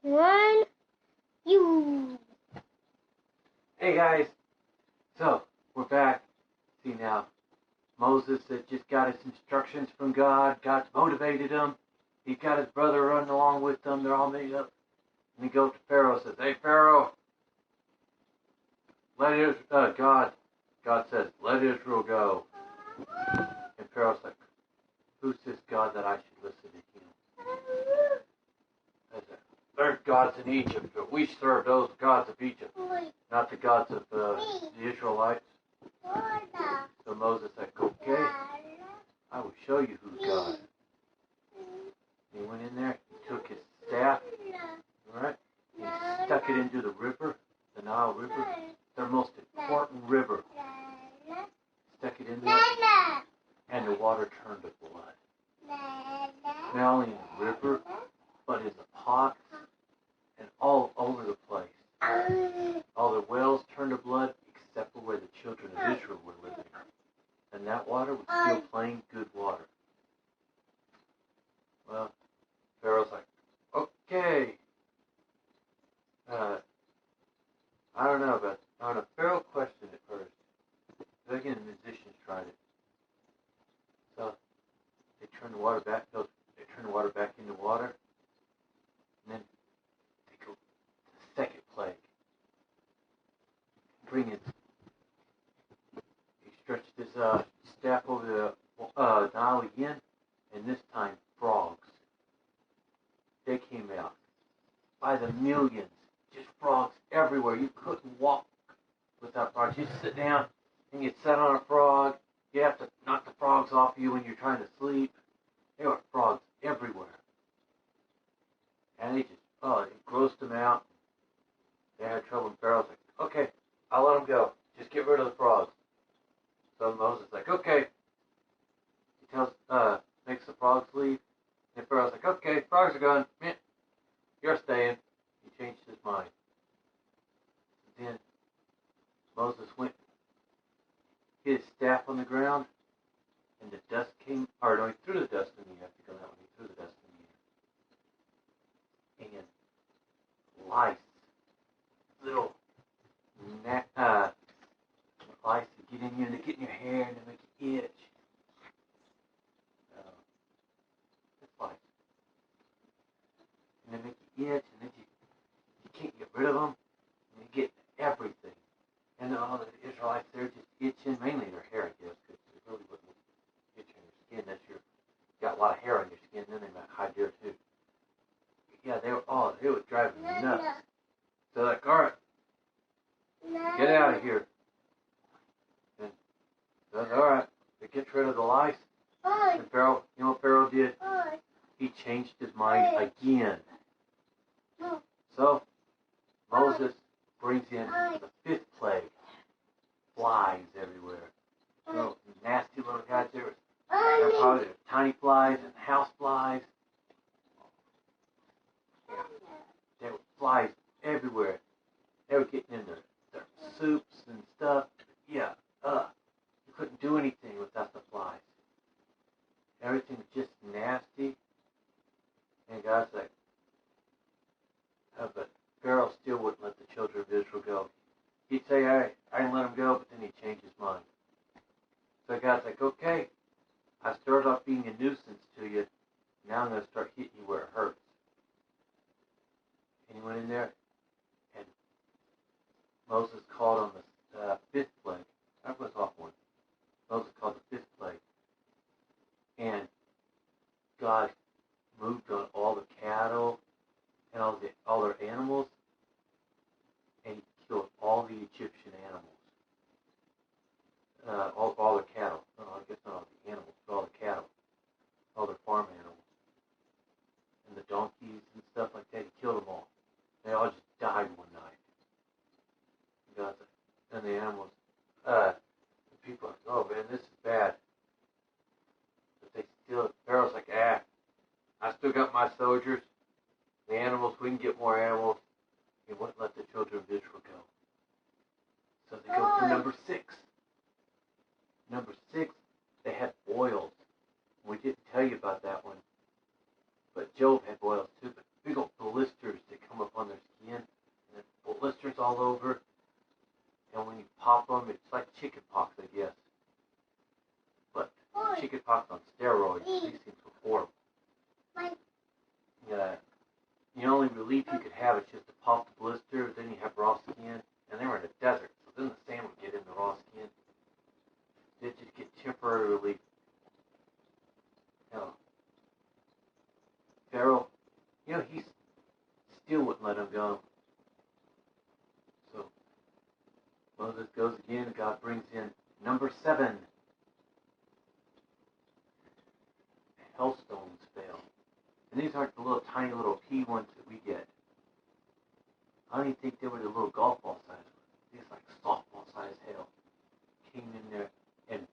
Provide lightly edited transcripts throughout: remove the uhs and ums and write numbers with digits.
One, you. Hey guys, so we're back. See now, Moses had just got his instructions from God. God's motivated him. He's got his brother running along with them. They're all made up. And he goes to Pharaoh and says, "Hey Pharaoh, let Israel, God says, let Israel go." And Pharaoh's like, "Who's this God that I should listen to him?" I said, "There's gods in Egypt, but we serve those gods of Egypt, not the gods of the Israelites." So Moses said, "Okay, I will show you who's God." He went in there, he took his staff, right? He stuck it into the river, the Nile River, their most important river. Stuck it in there, and the water turned to blood. Not only in the river, but in the pots, and all over the place. All the wells turned to blood, except for where the children of Israel were living. And that water was still plain good water. Well, Pharaoh's like, "Okay. I don't know, but Pharaoh questioned it first. Then again, the musicians tried it. So they turned the water back. They turned the water back into water, and then they go to the second plague. Bring it. He stretched his staff over the Nile again, and this time frogs. They came out by the millions. Just frogs everywhere. You couldn't walk without frogs. You sit down and you sit on a frog. You have to knock the frogs off you when you're trying to sleep. There were frogs everywhere. And it grossed them out. They had trouble, and Pharaoh's like, "Okay, I'll let them go. Just get rid of the frogs." So Moses is like, "Okay." He makes the frogs leave. And Pharaoh's like, "Okay, frogs are gone. You're staying." He changed his mind. Then Moses went, hit his staff on the ground, and the dust came, or no, he threw the dust in the air. I think on that one, he threw the dust in the air. And lice, little lice that get in you, and they get in your hair, and they make you itch. It's lice. And they make you itch, and then you can't get rid of them, and you get everything. And all the Israelites, they're just itching, mainly their hair, I guess, because it really wouldn't itch on your skin unless you've got a lot of hair on your skin, then they might hide there too. Yeah, it would drive me nuts. So like, "All right, get out of here." And so, all right, it gets rid of the lice. And Pharaoh, you know what Pharaoh did? He changed his mind again. So Moses brings in the fifth plague. Flies everywhere. So nasty little guys. There were tiny flies and house flies. Yeah. There were flies everywhere. They were getting in their soups and stuff. Yeah. You couldn't do anything without the flies. Everything was just nasty. And God's like, but Pharaoh still wouldn't let the children of Israel go. He'd say, I didn't let them go, but then he'd change his mind. So God's like, "Okay, I started off being a nuisance to you. Now I'm going to start hitting you where it hurts." And he went in there, and Moses called on the fifth plague. That was off one. Moses called the fifth plague. And God moved on all the cattle and all their animals, and he killed all the Egyptian animals. All their cattle. No, I guess not all the animals, but all the cattle. All their farm animals. And the donkeys and stuff like that, he killed them all. They all just died one night. And the animals, the people are like, "Oh man, this is bad." But Pharaoh's like, I still got my soldiers. The animals, we can get more animals. He wouldn't let the children of Israel go. So they go for number 6. Number 6, they had boils. We didn't tell you about that one. But Job had boils too. But big old blisters that come all over. And when you pop them, it's like chicken pox, I guess. But chicken pox on steroids. These things were horrible. Yeah. The only relief you could have is just to pop the blister, then you have raw skin. And they were in a desert, so then the sand would get in the raw skin. They'd just get temporary relief. Pharaoh, he still wouldn't let him go. So Moses goes again, and God brings in number 7. Hailstones fell. And these aren't the little tiny little pea ones that we get. I don't even think they were the little golf ball size ones. These like softball size hail came in there and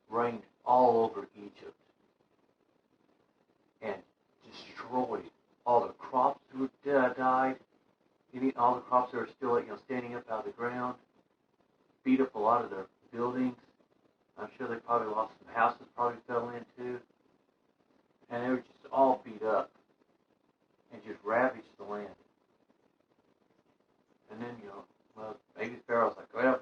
rained all over Egypt and destroyed all the crops that died, all the crops that are still standing up out of the ground, beat up a lot of their buildings. I'm sure they probably lost some houses, probably fell in too. And they were just all beat up and just ravaged the land. And then, maybe Pharaoh's like, well,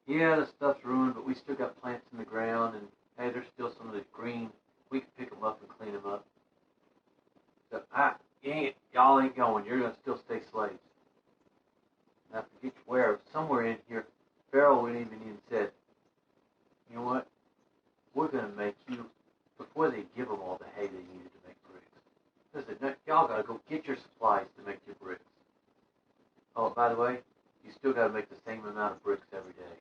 yeah, the stuff's ruined, but we still got plants in the ground, and hey, there's still some of the green. We can pick them up and clean them up. So, y'all ain't going. You're going to still stay slaves. And I forget where, somewhere in here, Pharaoh went even and said, you know what? We're going to make you, before they give them all the hay they needed to make bricks. They said, no, y'all got to go get your supplies to make your bricks. Oh, by the way, you still got to make the same amount of bricks every day.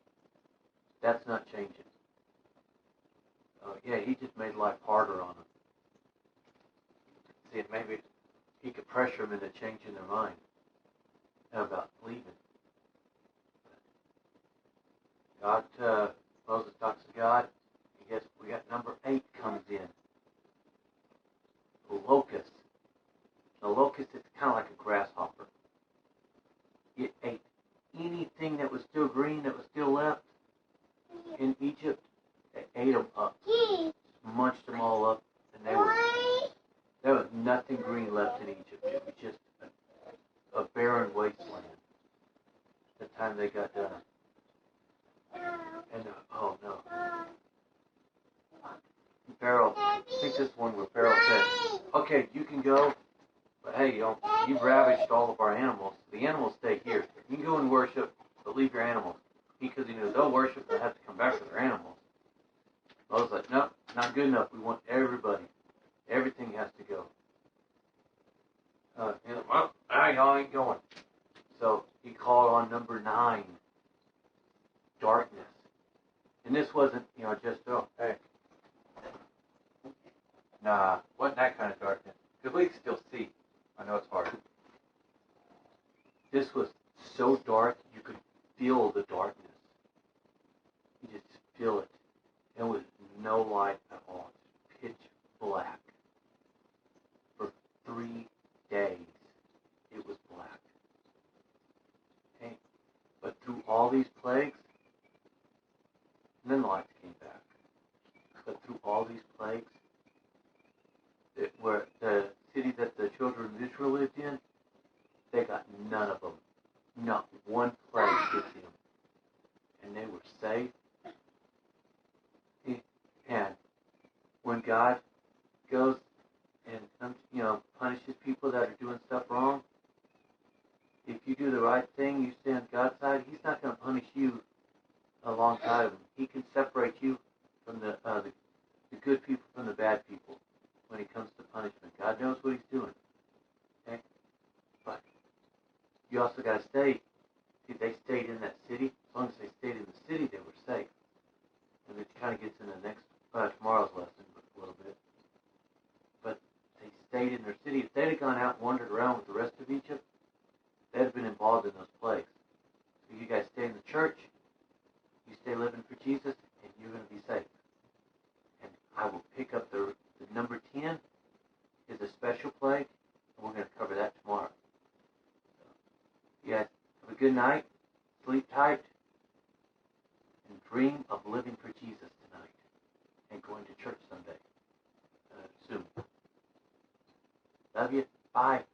That's not changing. Yeah, he just made life harder on them. See, maybe he could pressure them into changing their mind about leaving. Moses talks to God. I guess we got number 8 comes in. The locust. The locust is kind of like a grasshopper. It ate anything that was still green, that was still left in Egypt. They ate them up, munched them all up, and there was nothing green left in Egypt. It was just a barren wasteland. The time they got done. And oh no, Pharaoh. I think this one where Pharaoh said, "Okay, you can go, but hey, you've ravaged all of our animals. The animals stay here. You can go and worship, but leave your animals." Because he knew they'll worship, they have to come back with their animals. I was like, no, not good enough. We want everybody. Everything has to go. Well, y'all ain't going. So he called on number 9, darkness. And this wasn't, just, hey. Nah, wasn't that kind of darkness. Because we can still see. I know it's hard. This was so dark, you could feel the darkness. You just feel it. There was no light at all. Just pitch black. For 3 days, it was black. Okay? But through all these plagues, and then the lights came back. But through all these plagues, where the city that the children of Israel lived in, they got none of them. Not one plague hit them. And they were safe. And when God goes and punishes people that are doing stuff wrong, if you do the right thing, you stay on God's side, He's not going to punish you alongside of Him. He can separate you from the good people from the bad people when it comes to punishment. God knows what He's doing. Okay? But you also got to stay. See, they stayed in that city. As long as they stayed in the city, they were safe. And it kind of gets into tomorrow's lesson a little bit. But they stayed in their city. If they'd have gone out and wandered around with the rest of Egypt, they'd have been involved in those plagues. So you guys stay in the church, you stay living for Jesus, and you're going to be safe. And I will pick up the number 10 is a special plague, and we're going to cover that tomorrow. So, you guys have a good night, sleep tight, and dream of living for Jesus tonight and going to church someday soon. Love you. Bye.